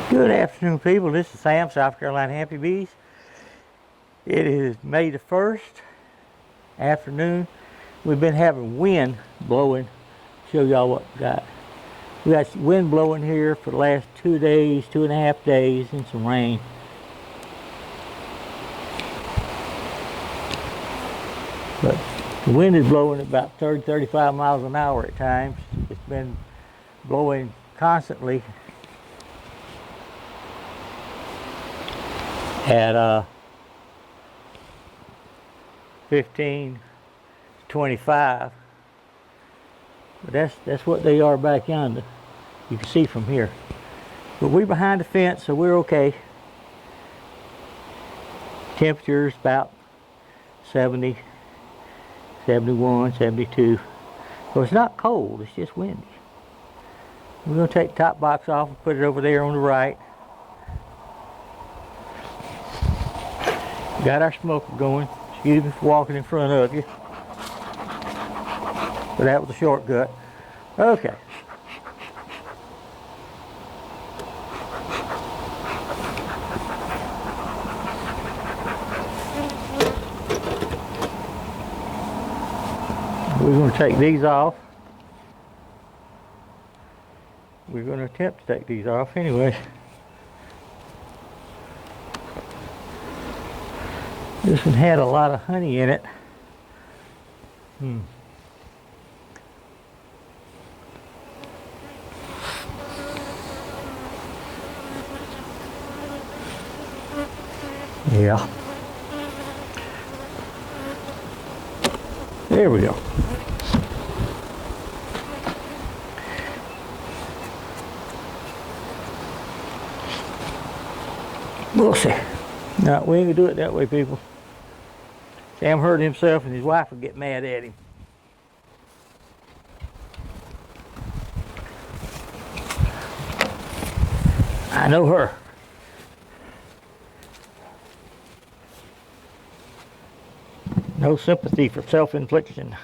Good afternoon, people. This is Sam, South Carolina Happy Bees. It is May the 1st, afternoon. We've been having wind blowing. Show y'all what we got. We got wind blowing here for the last 2 days, 2.5 days, and some rain. But the wind is blowing at about 30, 35 miles an hour at times. It's been blowing constantly at 15, 25. But that's what they are back yonder. You can see from here. But we're behind the fence, so we're okay. Temperature's about 70, 71, 72. So it's not cold, it's just windy. We're going to take the top box off and put it over there on the right. Got our smoker going. Excuse me for walking in front of you. But that was a shortcut. Okay. We're going to take these off. We're going to attempt to take these off anyway. This one had a lot of honey in it. Yeah. There we go. We'll see. No, we ain't gonna do it that way, people. Sam hurt himself and his wife will get mad at him. I know her. No sympathy for self-infliction.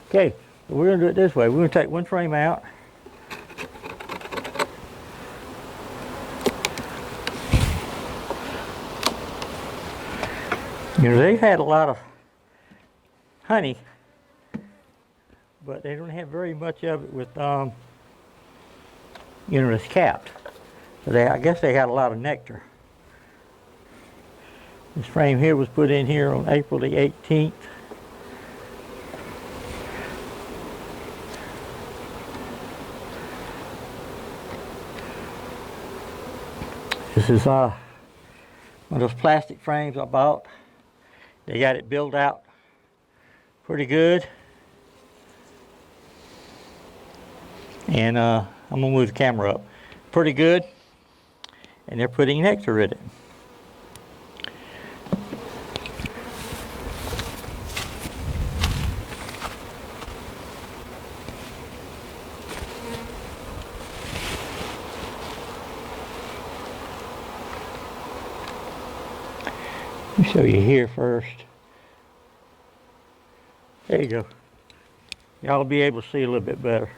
Okay, so we're gonna do it this way. We're gonna take one frame out. You know, they've had a lot of honey, but they don't have very much of it with, you know, it's capped. So I guess they had a lot of nectar. This frame here was put in here on April the 18th. This is one of those plastic frames I bought. They got it built out pretty good. And I'm gonna move the camera up. Pretty good. And they're putting nectar in it. Let me show you here first. There you go. Y'all will be able to see a little bit better.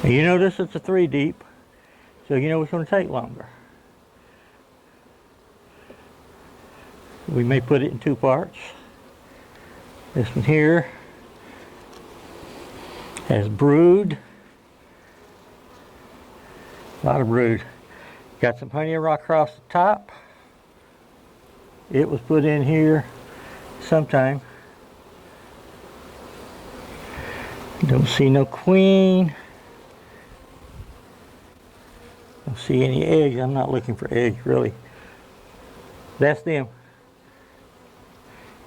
Now you know this is a 3 deep, so you know it's going to take longer. We may put it in 2 parts. This one here has brood. A lot of brood. Got some honey right across the top. It was put in here sometime. Don't see no queen. Don't see any eggs. I'm not looking for eggs really. That's them.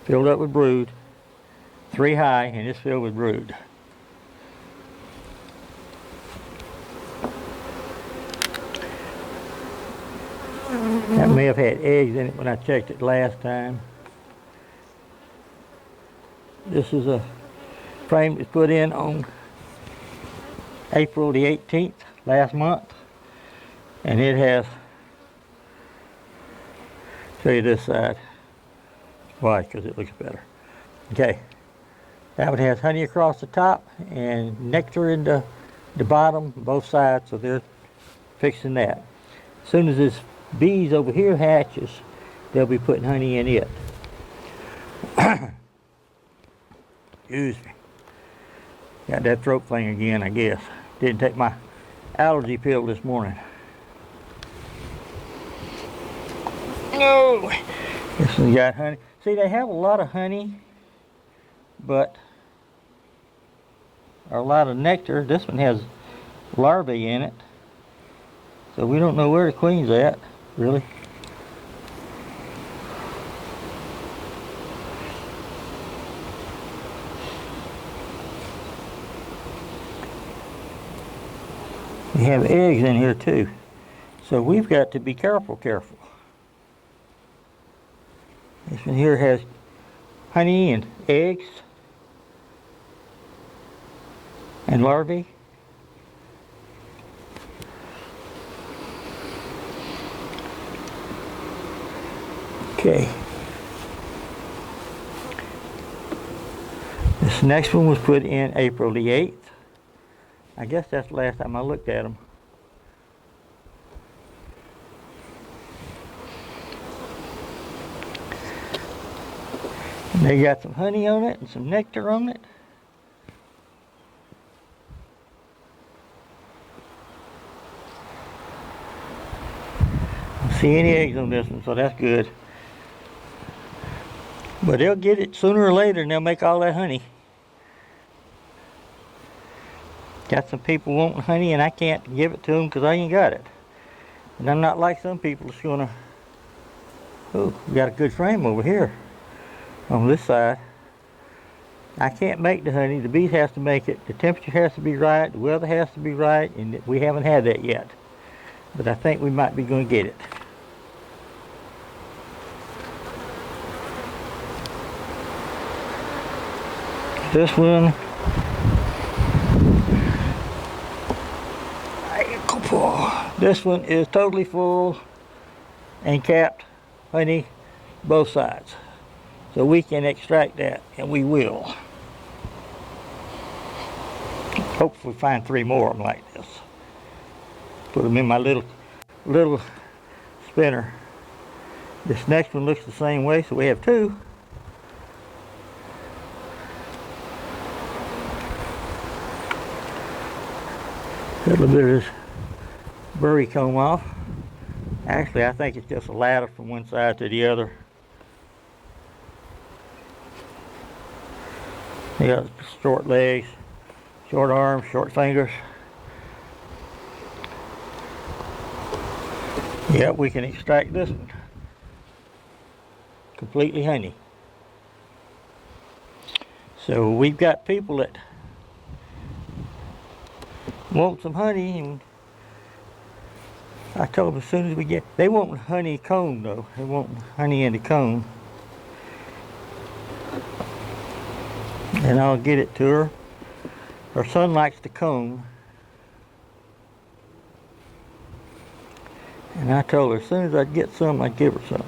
Filled up with brood. 3 high and it's filled with brood. That may have had eggs in it when I checked it last time. This is a frame that's put in on April the 18th, last month. And it has, show you this side. Why? Because it looks better. Okay. That one has honey across the top and nectar in the bottom, both sides, so they're fixing that. As soon as this bees over here hatches, they'll be putting honey in it. Excuse me. Got that throat thing again, I guess. Didn't take my allergy pill this morning. No! This one got honey. See, they have a lot of honey, but or a lot of nectar. This one has larvae in it, so we don't know where the queen's at, really. We have eggs in here too, so we've got to be careful. This one here has honey and eggs and larvae. Okay. This next one was put in April the 8th. I guess that's the last time I looked at them. And they got some honey on it and some nectar on it. I don't see any eggs on this one, so that's good. But they'll get it sooner or later and they'll make all that honey. Got some people wanting honey and I can't give it to them because I ain't got it. And I'm not like some people that's gonna, oh, we got a good frame over here on this side. I can't make the honey, the bees has to make it. The temperature has to be right, the weather has to be right, and we haven't had that yet. But I think we might be gonna get it. This one, this one is totally full and capped honey both sides. So we can extract that, and we will. Hopefully find 3 more of them like this. Put them in my little spinner. This next one looks the same way, so we have 2. Got a little bit of this burry comb off. Actually, I think it's just a ladder from one side to the other. They got short legs, short arms, short fingers. Yep, we can extract this one. Completely honey. So we've got people that want some honey, and I told them as soon as we get, they want honey comb though. They want honey in the comb. And I'll get it to her. Her son likes the comb. And I told her as soon as I'd get some, I'd give her some.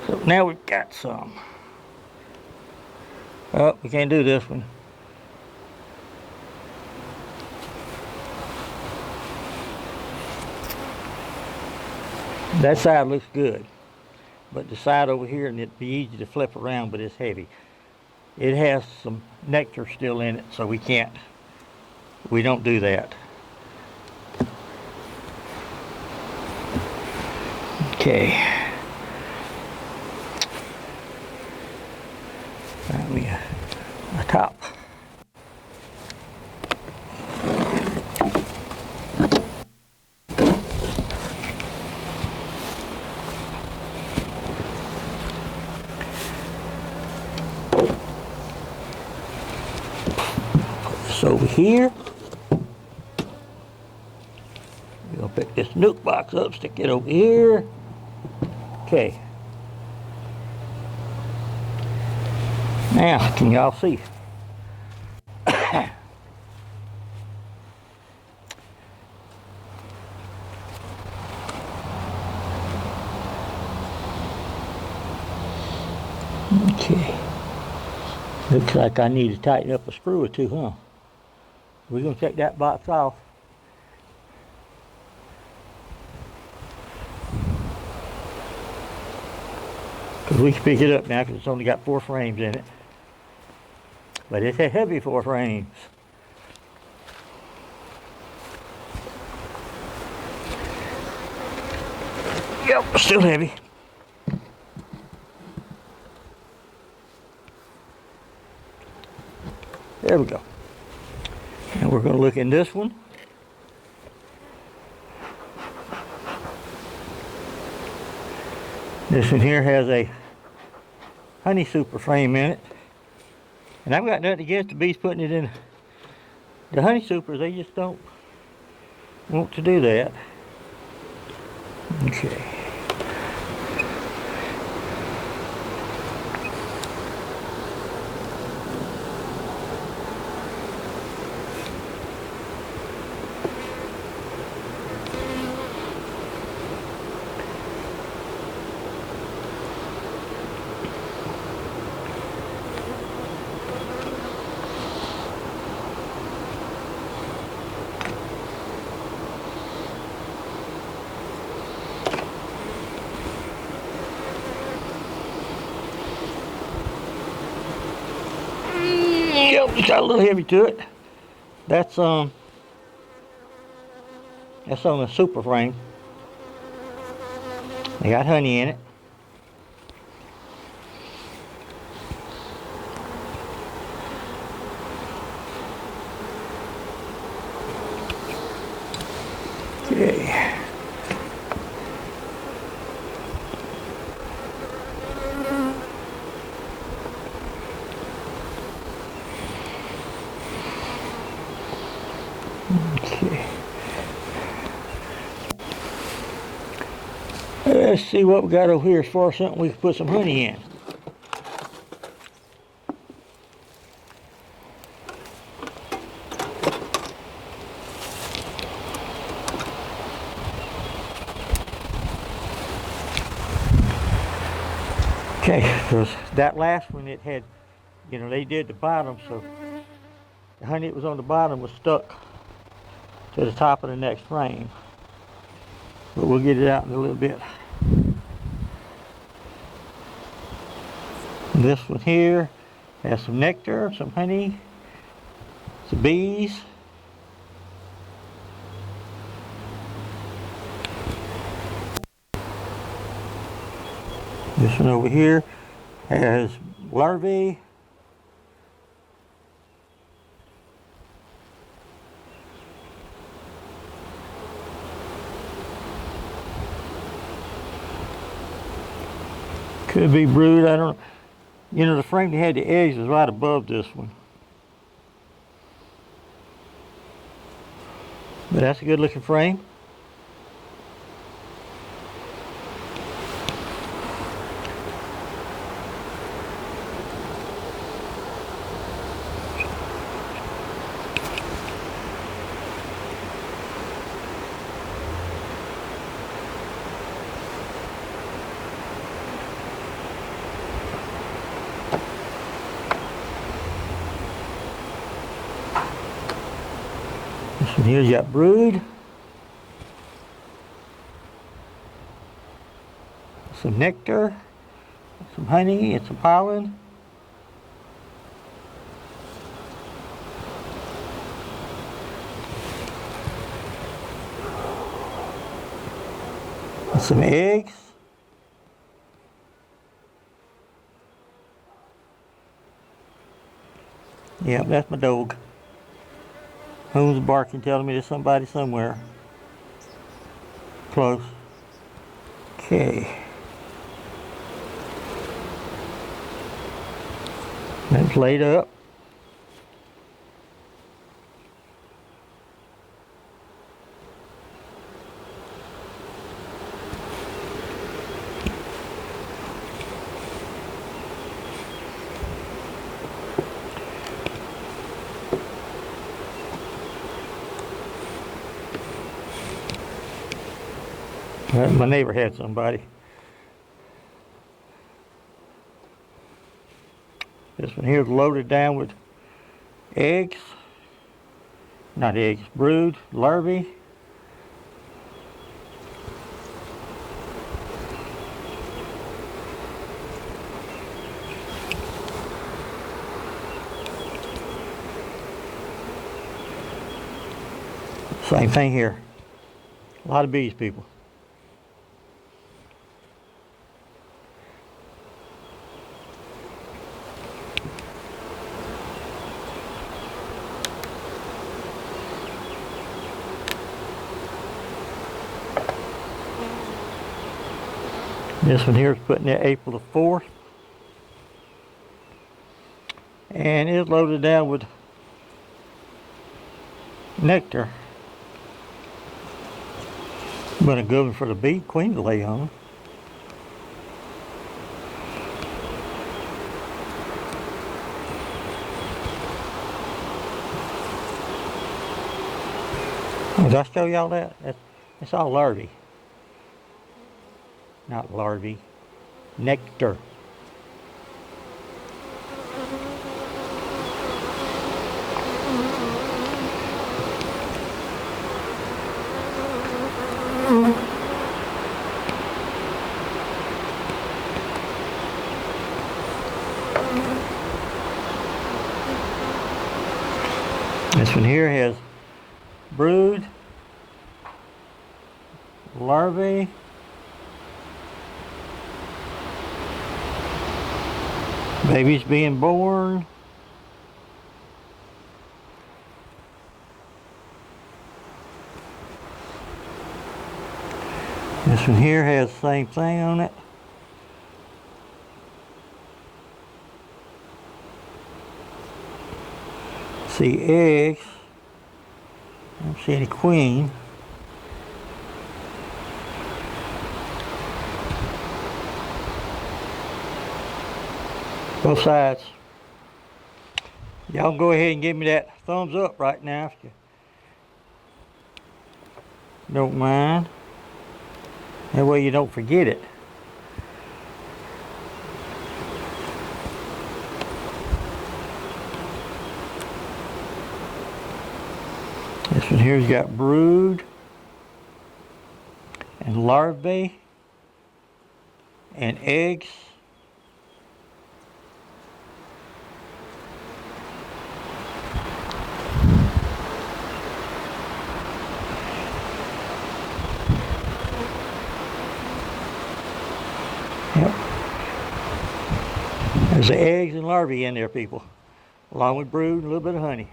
So now we've got some. Oh, we can't do this one. That side looks good, but the side over here, and it'd be easy to flip around, but it's heavy. It has some nectar still in it, so we don't do that. Okay. Find me a top. Over here, we're gonna pick this nuke box up, stick it over here. Okay. Now, can y'all see? Okay. Looks like I need to tighten up a screw or two, huh? We're going to take that box off. Because we can pick it up now because it's only got 4 frames in it. But it's a heavy 4 frames. Yep, still heavy. There we go. And we're going to look in this one. This one here has a honey super frame in it. And I've got nothing against the bees putting it in the honey supers. They just don't want to do that. Okay. Yep, it's got a little heavy to it. That's on the super frame. They got honey in it. Okay. Okay. Let's see what we got over here as far as something we can put some honey in. Okay, because that last one, it had, they did the bottom, so the honey that was on the bottom was stuck to the top of the next frame. But we'll get it out in a little bit. This one here has some nectar, some honey, some bees. This one over here has larvae. Could be brood, I don't know. The frame that had the eggs was right above this one. But that's a good looking frame. This one here's got brood. Some nectar, some honey, and some pollen. And some eggs. Yep, that's my dog. Who's barking, telling me there's somebody somewhere close. Okay. That's laid up. My neighbor had somebody. This one here is loaded down with eggs, not eggs, brood, larvae. Same thing here. A lot of bees, people. This one here is putting it April the 4th. And it's loaded down with nectar. But a good one for the bee queen to lay on. Did I show y'all that? It's all larvae. Not larvae. Nectar. This one here has brood, larvae, babies being born. This one here has the same thing on it. See eggs. I don't see any queen. Both sides. Y'all go ahead and give me that thumbs up right now if you don't mind. That way you don't forget it. This one here's got brood and larvae and eggs. Yep. There's the eggs and larvae in there, people, along with brood and a little bit of honey.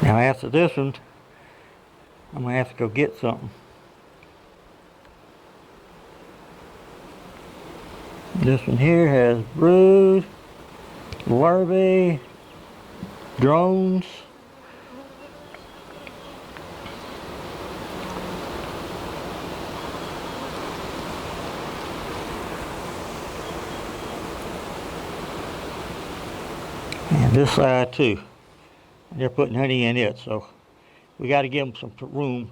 Now after this one, I'm going to have to go get something. This one here has brood, larvae, drones. And this side too. They're putting honey in it, so we got to give them some room.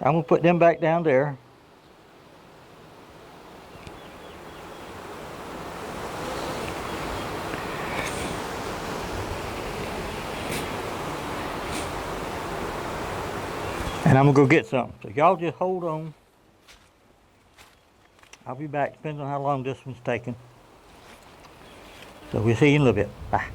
I'm going to put them back down there. And I'm going to go get something. So y'all just hold on. I'll be back, depends on how long this one's taking. So we'll see you in a little bit. Bye.